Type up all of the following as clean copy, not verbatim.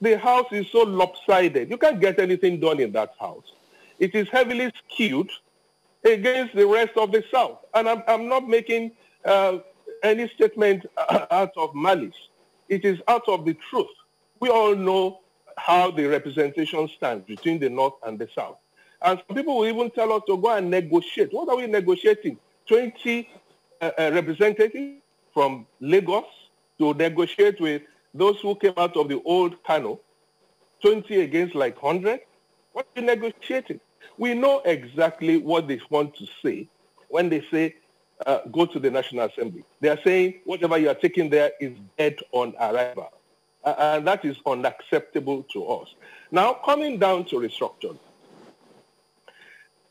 The House is so lopsided. You can't get anything done in that House. It is heavily skewed against the rest of the South. And I'm not making any statement out of malice. It is out of the truth. We all know how the representation stands between the North and the South. And some people will even tell us to go and negotiate. What are we negotiating? 20 representatives from Lagos to negotiate with those who came out of the old Kano, 20 against like 100? What are you negotiating? We know exactly what they want to say when they say, go to the National Assembly. They are saying whatever you are taking there is dead on arrival. And that is unacceptable to us. Now, coming down to restructuring.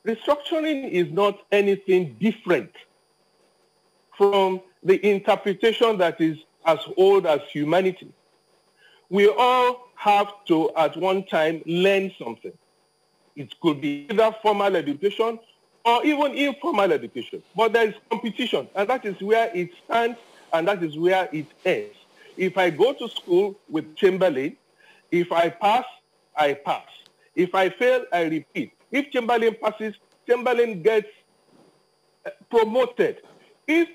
Restructuring is not anything different from the interpretation that is as old as humanity. We all have to, at one time, learn something. It could be either formal education or even informal education. But there is competition, and that is where it stands, and that is where it ends. If I go to school with Chamberlain, if I pass, I pass. If I fail, I repeat. If Chamberlain passes, Chamberlain gets promoted. If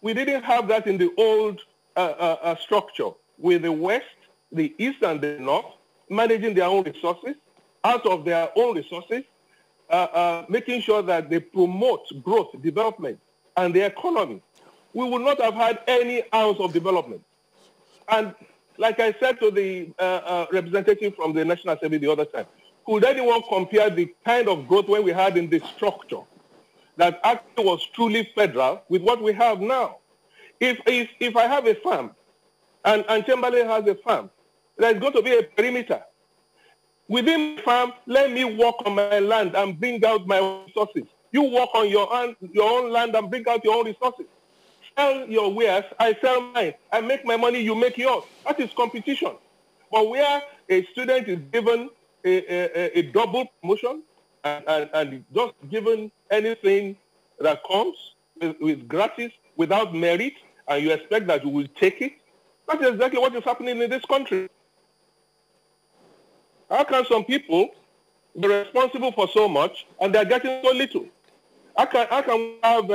we didn't have that in the old structure, with the West, the East, and the North managing their own resources, out of their own resources, making sure that they promote growth, development, and the economy, we would not have had any ounce of development. And like I said to the representative from the National Assembly the other time, could anyone compare the kind of growth when we had in the structure that actually was truly federal with what we have now? If I have a farm and Chamberlain has a farm, there's going to be a perimeter. Within the farm, let me work on my land and bring out my resources. You work on your own land and bring out your own resources. Sell your wares, I sell mine. I make my money, you make yours. That is competition. But where a student is given a double promotion and just given anything that comes with gratis, without merit, and you expect that you will take it, that's exactly what is happening in this country. How can some people be responsible for so much and they're getting so little? How can we have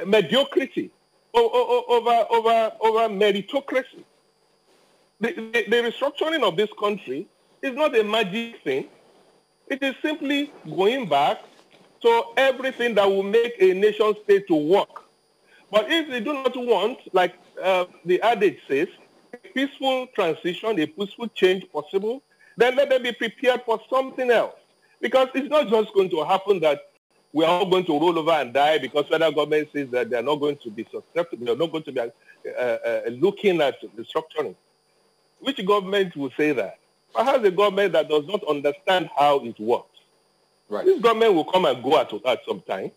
mediocrity over meritocracy? The restructuring of this country is not a magic thing. It is simply going back to everything that will make a nation state to work. But if they do not want, like the adage says, a peaceful transition, a peaceful change possible, then let them be prepared for something else. Because it's not just going to happen that we are all going to roll over and die because federal government says that they are not going to be susceptible, they are not going to be looking at restructuring. Which government will say that? Perhaps a government that does not understand how it works. Right. This government will come and go at some time.